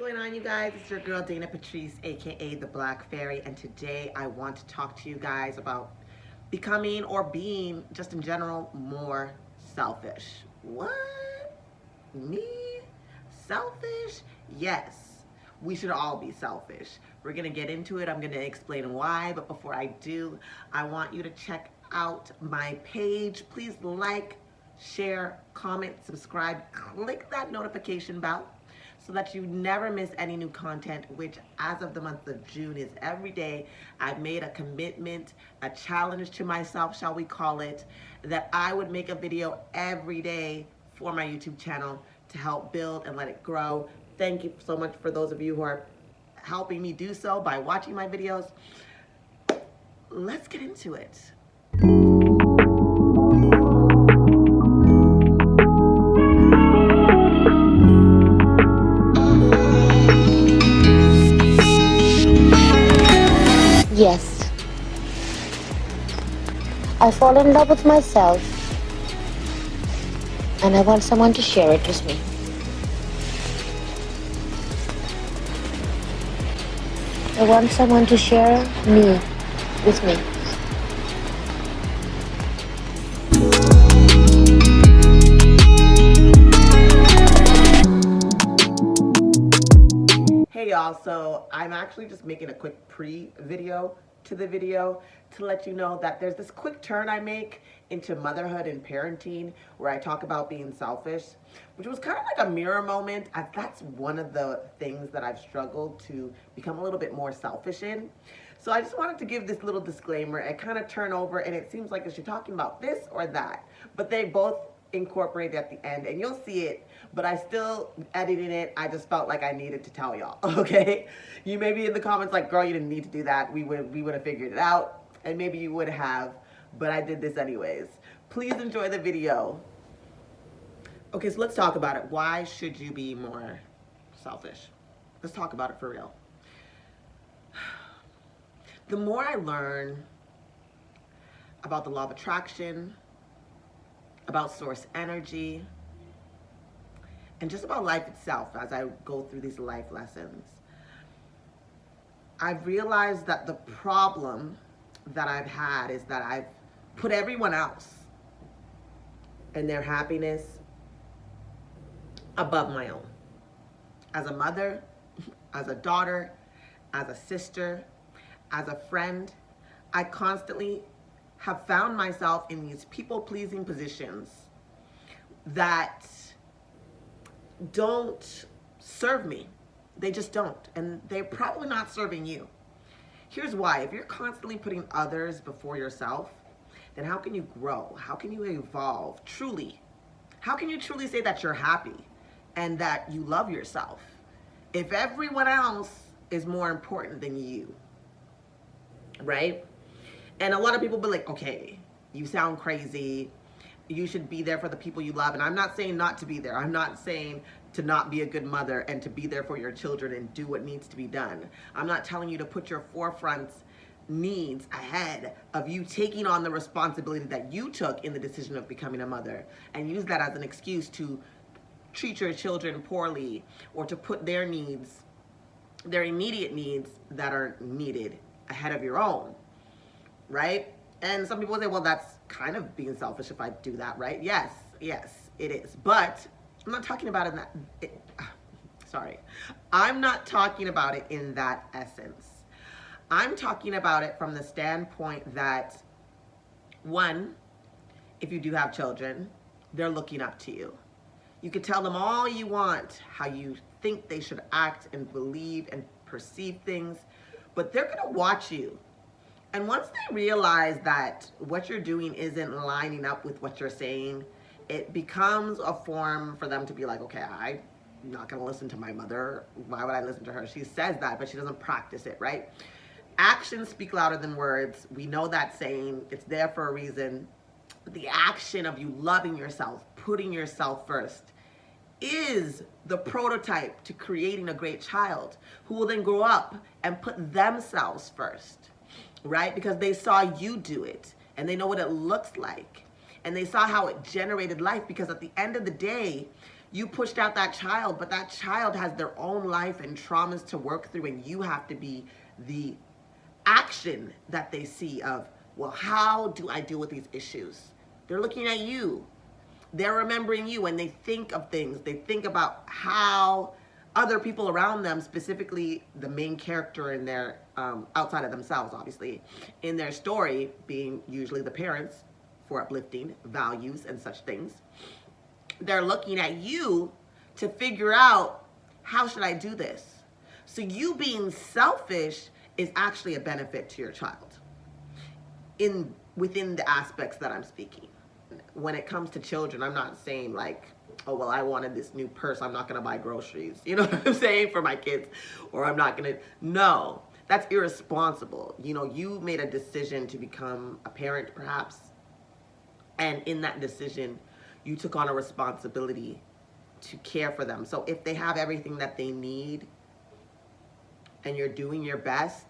going on, you guys? It's your girl Dayna Patreace, aka the Black Fairy, and today I want to talk to you guys about becoming or being, just in general, more selfish. What? Me? Selfish? Yes, we should all be selfish. We're gonna get into it. I'm gonna explain why, but before I do, I want you to check out my page. Please like, share, comment, subscribe, click that notification bell so that you never miss any new content, which as of the month of June is every day. I've made a commitment, a challenge to myself, shall we call it, that I would make a video every day for my YouTube channel to help build and let it grow. Thank you so much for those of you who are helping me do so by watching my videos. Let's get into it. Yes. I fall in love with myself, and I want someone to share it with me. I want someone to share me with me. Hey y'all, so I'm actually just making a quick pre-video to the video to let you know that there's this quick turn I make into motherhood and parenting where I talk about being selfish, which was kind of like a mirror moment, as that's one of the things that I've struggled to become a little bit more selfish in. So I just wanted to give this little disclaimer and kind of turn over, and it seems like is she talking about this or that, but they both incorporate at the end and you'll see it, but I still editing it. I just felt like I needed to tell y'all. Okay, you may be in the comments like, girl, you didn't need to do that, we would have figured it out, and maybe you would have, but I did this anyways. Please enjoy the video. Okay, so let's talk about it. Why should you be more selfish? Let's talk about it for real. The more I learn about the law of attraction, about source energy, and just about life itself as I go through these life lessons, I've realized that the problem that I've had is that I've put everyone else and their happiness above my own. As a mother, as a daughter, as a sister, as a friend, I constantly have found myself in these people-pleasing positions that don't serve me. They just don't. And they're probably not serving you. Here's why. If you're constantly putting others before yourself, then how can you grow? How can you evolve truly? How can you truly say that you're happy and that you love yourself if everyone else is more important than you? Right? And a lot of people be like, okay, you sound crazy. You should be there for the people you love. And I'm not saying not to be there. I'm not saying to not be a good mother and to be there for your children and do what needs to be done. I'm not telling you to put your forefront needs ahead of you taking on the responsibility that you took in the decision of becoming a mother and use that as an excuse to treat your children poorly or to put their needs, their immediate needs that are needed ahead of your own. Right? And some people say, well, that's kind of being selfish if I do that, right? Yes, it is. But I'm not talking about I'm not talking about it in that essence. I'm talking about it from the standpoint that, one, if you do have children, they're looking up to you. You can tell them all you want how you think they should act and believe and perceive things, but they're going to watch you. And once they realize that what you're doing isn't lining up with what you're saying, it becomes a form for them to be like, okay, I'm not going to listen to my mother. Why would I listen to her? She says that, but she doesn't practice it, right? Actions speak louder than words. We know that saying. It's there for a reason. The action of you loving yourself, putting yourself first, is the prototype to creating a great child who will then grow up and put themselves first. Right? Because they saw you do it and they know what it looks like and they saw how it generated life, because at the end of the day, You pushed out that child, but that child has their own life and traumas to work through, and you have to be the action that they see of, well, how do I deal with these issues? They're looking at you. They're remembering you when they think of things. They think about how other people around them, specifically the main character in their, outside of themselves, obviously, in their story, being usually the parents for uplifting values and such things. They're looking at you to figure out, how should I do this? So you being selfish is actually a benefit to your child within the aspects that I'm speaking. When it comes to children, I'm not saying like, oh, well, I wanted this new purse, I'm not going to buy groceries. You know what I'm saying, for my kids? Or I'm not going to, no, that's irresponsible. You know, you made a decision to become a parent, perhaps. And in that decision, you took on a responsibility to care for them. So if they have everything that they need and you're doing your best,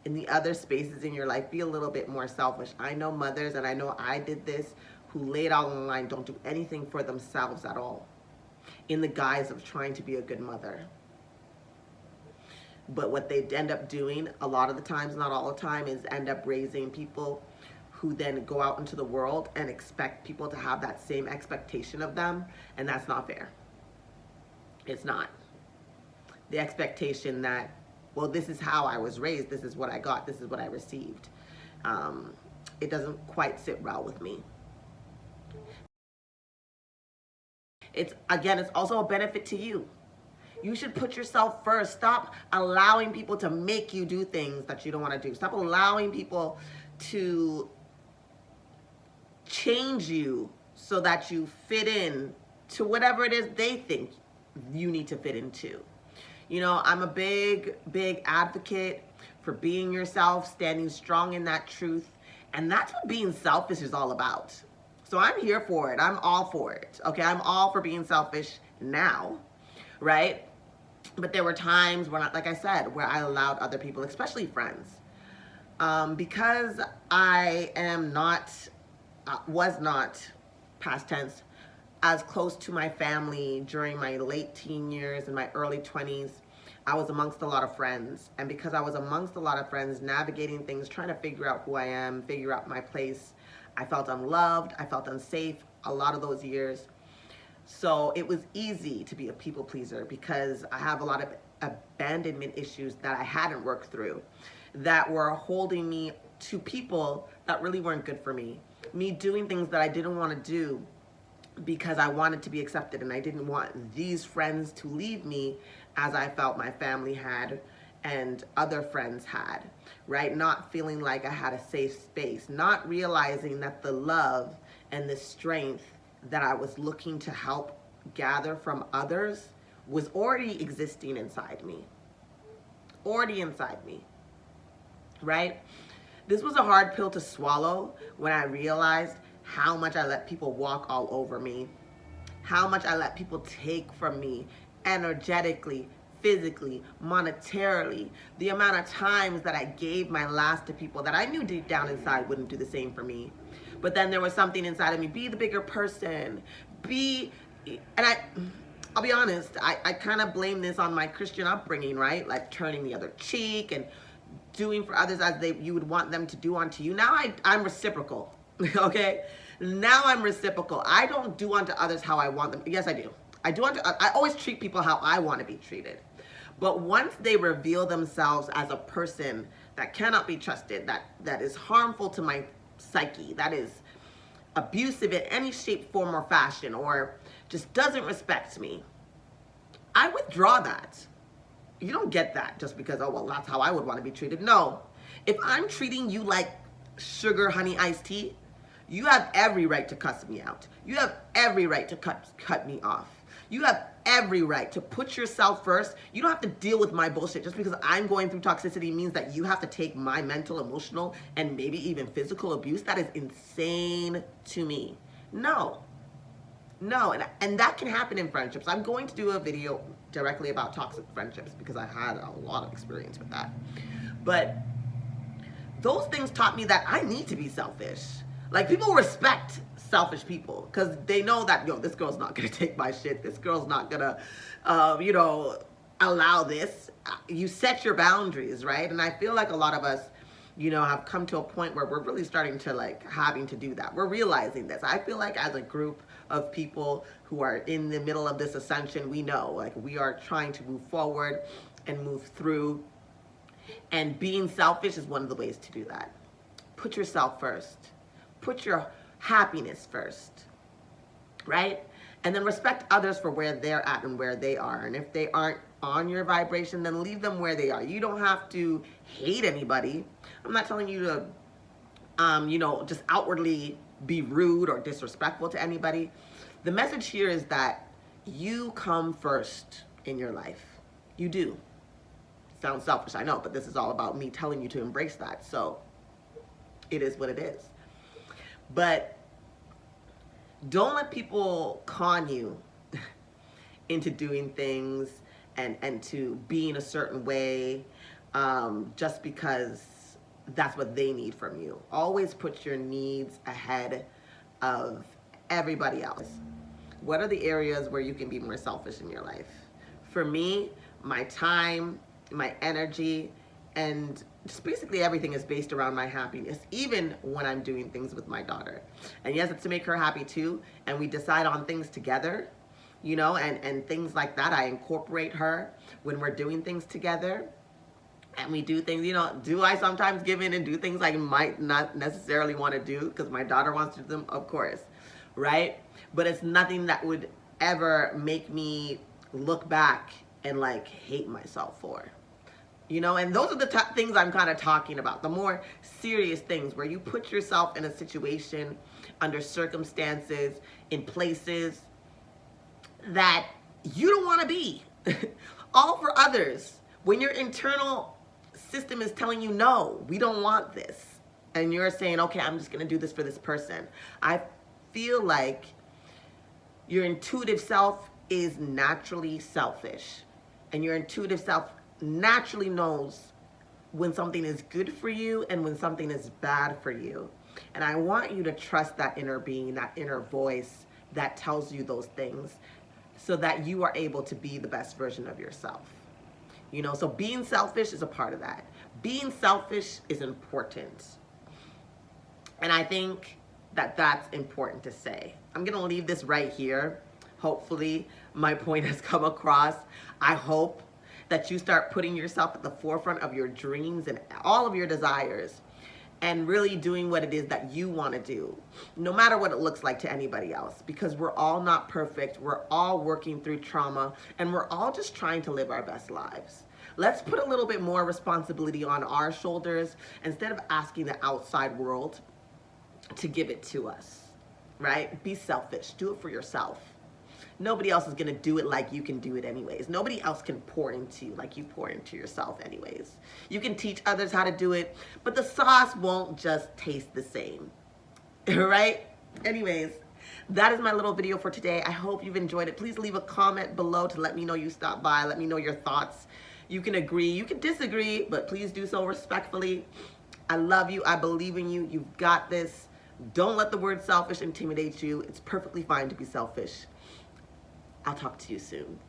in the other spaces in your life, be a little bit more selfish. I know mothers, and I know I did this, who lay it all on the line, don't do anything for themselves at all, in the guise of trying to be a good mother. But what they end up doing, a lot of the times, not all the time, is end up raising people who then go out into the world and expect people to have that same expectation of them, and that's not fair. It's not. The expectation that, well, this is how I was raised, this is what I got, this is what I received. It doesn't quite sit well with me. It's also a benefit to you. You should put yourself first. Stop allowing people to make you do things that you don't want to do. Stop allowing people to change you so that you fit in to whatever it is they think you need to fit into. You know, I'm a big advocate for being yourself, standing strong in that truth. And that's what being selfish is all about. So I'm here for it. I'm all for it. Okay, I'm all for being selfish now, right? But there were times when, like I said, where I allowed other people, especially friends, because I am not, was not, past tense, as close to my family during my late teen years and my early 20s. I was amongst a lot of friends. And because I was amongst a lot of friends, navigating things, trying to figure out who I am, figure out my place, I felt unloved, I felt unsafe a lot of those years. So it was easy to be a people pleaser because I have a lot of abandonment issues that I hadn't worked through that were holding me to people that really weren't good for me. Me doing things that I didn't want to do because I wanted to be accepted, and I didn't want these friends to leave me as I felt my family had and other friends had, right? Not feeling like I had a safe space, not realizing that the love and the strength that I was looking to help gather from others was already existing inside me. Already inside me, right? This was a hard pill to swallow when I realized how much I let people walk all over me, how much I let people take from me energetically, physically, monetarily, the amount of times that I gave my last to people that I knew deep down inside wouldn't do the same for me. But then there was something inside of me, be the bigger person, I'll be honest, I kind of blame this on my Christian upbringing, right? Like turning the other cheek and doing for others as you would want them to do unto you. Now I'm reciprocal, okay? Now I'm reciprocal. I don't do unto others how I want them. Yes, I do. I always treat people how I want to be treated. But once they reveal themselves as a person that cannot be trusted, that is harmful to my psyche, that is abusive in any shape, form, or fashion, or just doesn't respect me, I withdraw that. You don't get that just because, oh, well, that's how I would want to be treated. No. If I'm treating you like sugar, honey, iced tea, you have every right to cuss me out. You have every right to cut me off. You have every right to put yourself first. You don't have to deal with my bullshit. Just because I'm going through toxicity means that you have to take my mental, emotional, and maybe even physical abuse. That is insane to me. No. And that can happen in friendships. I'm going to do a video directly about toxic friendships because I had a lot of experience with that. But those things taught me that I need to be selfish. Like, people respect selfish people, because they know that, yo, this girl's not gonna take my shit. This girl's not gonna, you know, allow this. You set your boundaries, right? And I feel like a lot of us, you know, have come to a point where we're really starting to like having to do that. We're realizing this. I feel like as a group of people who are in the middle of this ascension, we know like we are trying to move forward and move through. And being selfish is one of the ways to do that. Put yourself first. Put your happiness first, right? And then respect others for where they're at and where they are. And if they aren't on your vibration, then leave them where they are. You don't have to hate anybody. I'm not telling you to, you know, just outwardly be rude or disrespectful to anybody. The message here is that you come first in your life. You do. Sounds selfish, I know, but this is all about me telling you to embrace that. So it is what it is. But don't let people con you into doing things and to being a certain way just because that's what they need from you. Always put your needs ahead of everybody else. What are the areas where you can be more selfish in your life? For me, my time, my energy, and just basically everything is based around my happiness, even when I'm doing things with my daughter. And yes, it's to make her happy too, and we decide on things together, you know, and things like that. I incorporate her when we're doing things together, and we do things, you know. Do I sometimes give in and do things I might not necessarily want to do because my daughter wants to do them? Of course, right? But it's nothing that would ever make me look back and like hate myself for. You know, and those are the things I'm kind of talking about. The more serious things where you put yourself in a situation, under circumstances, in places that you don't want to be. All for others. When your internal system is telling you, no, we don't want this. And you're saying, okay, I'm just going to do this for this person. I feel like your intuitive self is naturally selfish. And your intuitive self naturally knows when something is good for you and when something is bad for you. And I want you to trust that inner being, that inner voice that tells you those things so that you are able to be the best version of yourself. You know, so being selfish is a part of that. Being selfish is important. And I think that that's important to say. I'm going to leave this right here. Hopefully my point has come across. I hope that you start putting yourself at the forefront of your dreams and all of your desires and really doing what it is that you want to do, no matter what it looks like to anybody else, because we're all not perfect. We're all working through trauma, and we're all just trying to live our best lives. Let's put a little bit more responsibility on our shoulders instead of asking the outside world to give it to us, right? Be selfish. Do it for yourself. Nobody else is going to do it like you can do it anyways. Nobody else can pour into you like you pour into yourself anyways. You can teach others how to do it, but the sauce won't just taste the same, right? Anyways, that is my little video for today. I hope you've enjoyed it. Please leave a comment below to let me know you stopped by. Let me know your thoughts. You can agree, you can disagree, but please do so respectfully. I love you. I believe in you. You've got this. Don't let the word selfish intimidate you. It's perfectly fine to be selfish. I'll talk to you soon.